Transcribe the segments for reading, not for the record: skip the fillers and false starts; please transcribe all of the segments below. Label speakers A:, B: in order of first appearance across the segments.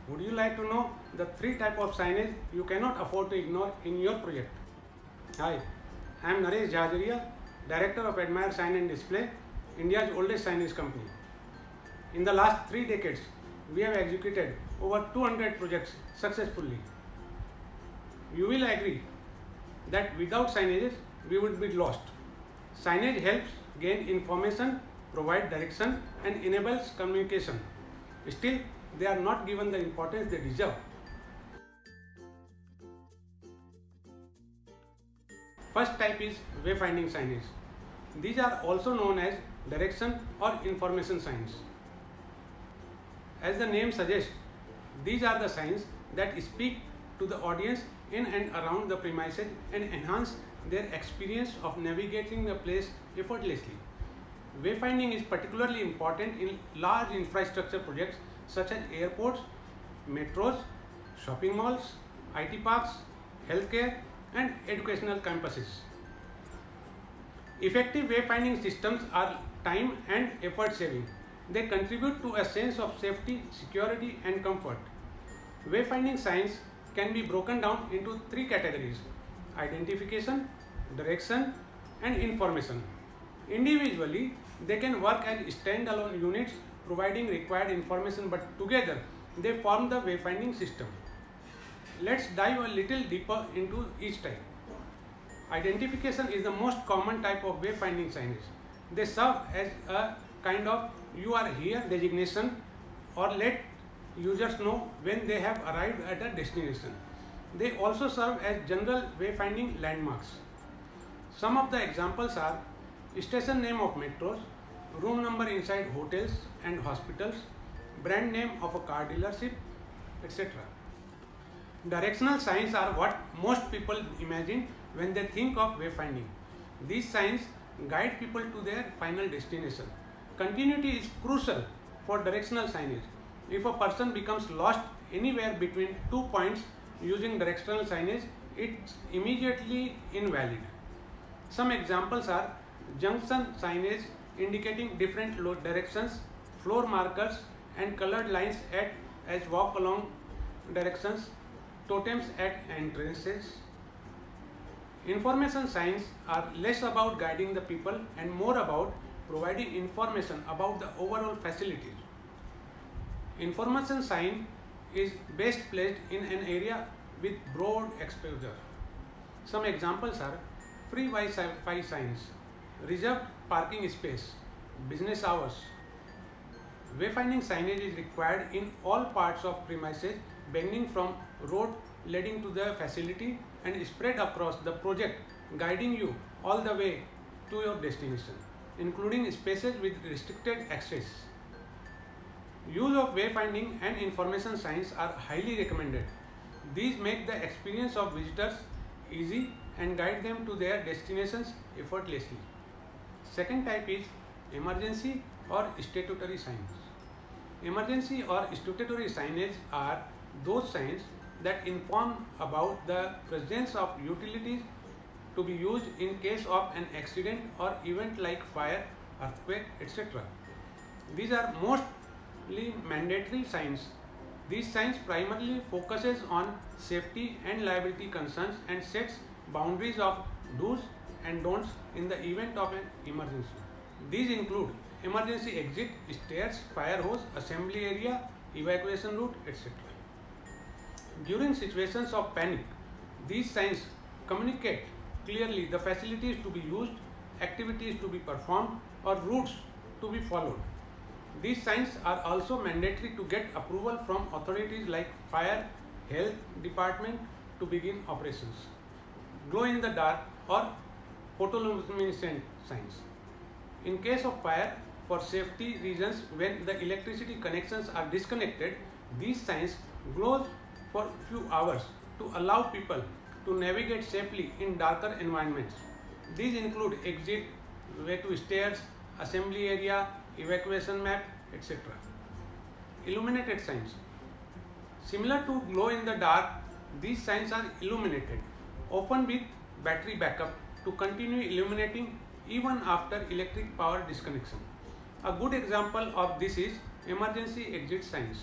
A: Would you like to know the three types of signage you cannot afford to ignore in your project? Hi, I am Naresh Jhajaria, Director of Admire Sign and Display, India's oldest signage company. In the last 3 decades, we have executed over 200 projects successfully. You will agree that without signages, we would be lost. Signage helps gain information, provide direction, and enables communication. Still, they are not given the importance they deserve. First type is wayfinding signage. These are also known as direction or information signs. As the name suggests, these are the signs that speak to the audience in and around the premises and enhance their experience of navigating the place effortlessly. Wayfinding is particularly important in large infrastructure projects such as airports, metros, shopping malls, IT parks, healthcare, and educational campuses. Effective wayfinding systems are time and effort saving. They contribute to a sense of safety, security, and comfort. Wayfinding signs can be broken down into 3 categories: identification, direction, and information. Individually, they can work as standalone units providing required information, but together they form the wayfinding system. Let's dive a little deeper into each type. Identification is the most common type of wayfinding signage. They serve as a kind of "you are here" designation or let users know when they have arrived at a destination. They also serve as general wayfinding landmarks. Some of the examples are station name of metros, room number inside hotels and hospitals, brand name of a car dealership, etc. Directional signs are what most people imagine when they think of wayfinding. These signs guide people to their final destination. Continuity is crucial for directional signage. If a person becomes lost anywhere between 2 points using directional signage, it's immediately invalid. Some examples are junction signage indicating different directions, floor markers and colored lines act as walk along directions, totems at entrances. Information signs are less about guiding the people and more about providing information about the overall facilities. Information sign is best placed in an area with broad exposure. Some examples are free Wi-Fi signs, reserved parking space, business hours. Wayfinding signage is required in all parts of premises, beginning from road leading to the facility and spread across the project, guiding you all the way to your destination, including spaces with restricted access. Use of wayfinding and information signs are highly recommended. These make the experience of visitors easy and guide them to their destinations effortlessly. Second type is emergency or statutory signs. Emergency or statutory signage are those signs that inform about the presence of utilities to be used in case of an accident or event like fire, earthquake, etc. These are mostly mandatory signs. These signs primarily focuses on safety and liability concerns and sets boundaries of do's and don'ts in the event of an emergency. These include emergency exit, stairs, fire hose, assembly area, evacuation route, etc. During situations of panic, these signs communicate clearly the facilities to be used, activities to be performed, or routes to be followed. These signs are also mandatory to get approval from authorities like fire, health department to begin operations. Glow in the dark or photoluminescent signs. In case of fire, for safety reasons, when the electricity connections are disconnected, these signs glow for few hours to allow people to navigate safely in darker environments. These include exit, way to stairs, assembly area, evacuation map, etc. Illuminated signs. Similar to glow in the dark, these signs are illuminated, often with battery backup to continue illuminating even after electric power disconnection. A good example of this is emergency exit signs.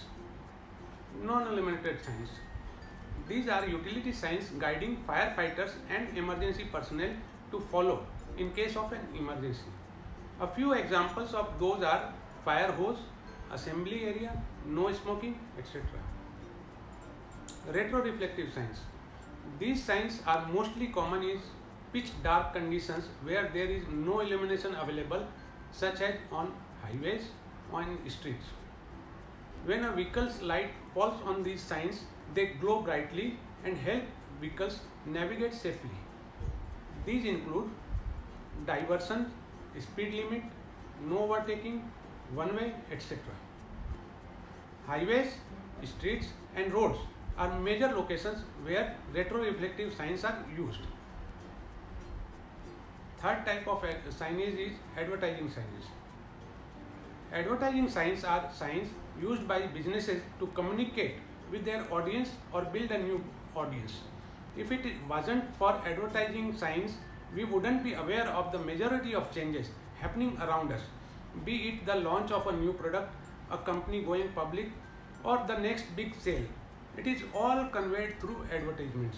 A: Non-illuminated signs. These are utility signs guiding firefighters and emergency personnel to follow in case of an emergency. A few examples of those are fire hose, assembly area, no smoking, etc. Retroreflective signs. These signs are mostly common in pitch dark conditions where there is no illumination available, such as on highways or in streets. When a vehicle's light falls on these signs, they glow brightly and help vehicles navigate safely. These include diversion, speed limit, no overtaking, one way, etc. Highways, streets and roads are major locations where retroreflective signs are used. Third type of signage is advertising signage. Advertising signs are signs used by businesses to communicate with their audience or build a new audience. If it wasn't for advertising signs, we wouldn't be aware of the majority of changes happening around us, be it the launch of a new product, a company going public, or the next big sale. It is all conveyed through advertisements.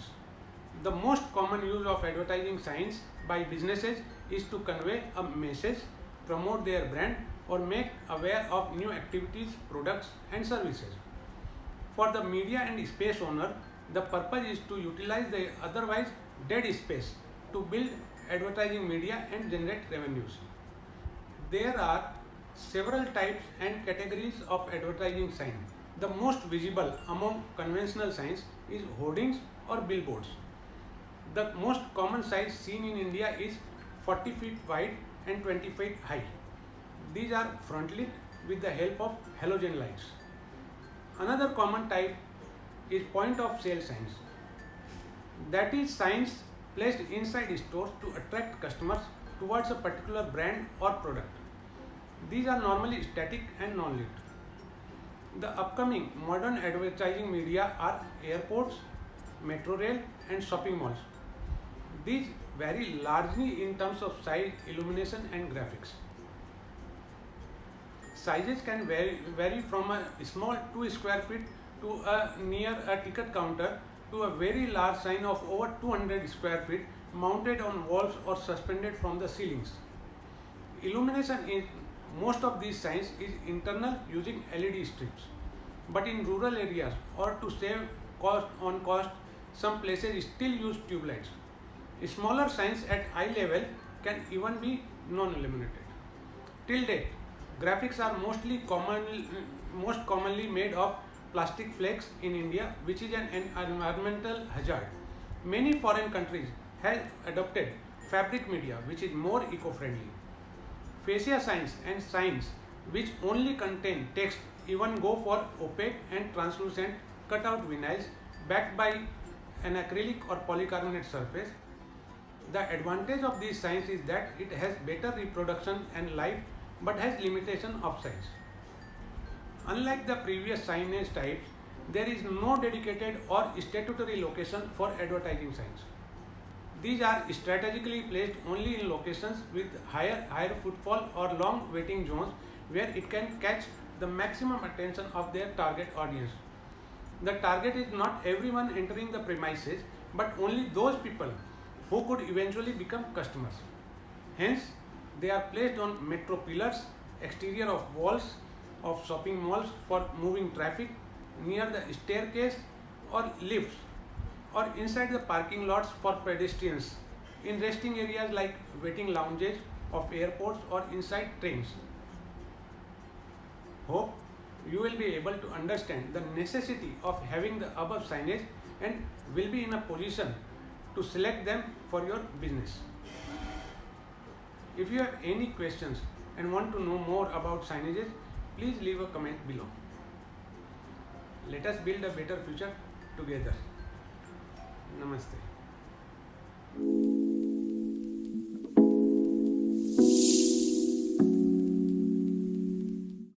A: The most common use of advertising signs by businesses is to convey a message, promote their brand, or make aware of new activities, products, and services. For the media and space owner, the purpose is to utilize the otherwise dead space to build advertising media and generate revenues. There are several types and categories of advertising signs. The most visible among conventional signs is hoardings or billboards. The most common size seen in India is 40 feet wide and 20 feet high. These are front lit with the help of halogen lights. Another common type is point of sale signs. That is signs placed inside stores to attract customers towards a particular brand or product. These are normally static and non-lit. The upcoming modern advertising media are airports, metro rail and shopping malls. These vary largely in terms of size, illumination and graphics. Sizes can vary from a small 2 square feet to near a ticket counter to a very large sign of over 200 square feet mounted on walls or suspended from the ceilings. Illumination in most of these signs is internal using LED strips, but in rural areas or to save cost, some places still use tube lights. Smaller signs at eye level can even be non-illuminated. Till date, graphics are most commonly made of plastic flakes in India, which is an environmental hazard. Many foreign countries have adopted fabric media, which is more eco-friendly. Fascia signs and signs which only contain text even go for opaque and translucent cut-out vinyls backed by an acrylic or polycarbonate surface. The advantage of these signs is that it has better reproduction and life but has limitation of size. Unlike the previous signage types, there is no dedicated or statutory location for advertising signs. These are strategically placed only in locations with higher footfall or long waiting zones where it can catch the maximum attention of their target audience. The target is not everyone entering the premises, but only those people who could eventually become customers. Hence, they are placed on metro pillars, exterior of walls of shopping malls for moving traffic, near the staircase or lifts, or inside the parking lots for pedestrians, in resting areas like waiting lounges of airports or inside trains. Hope you will be able to understand the necessity of having the above signage and will be in a position to select them for your business. If you have any questions and want to know more about signages, please leave a comment below. Let us build a better future together. Namaste.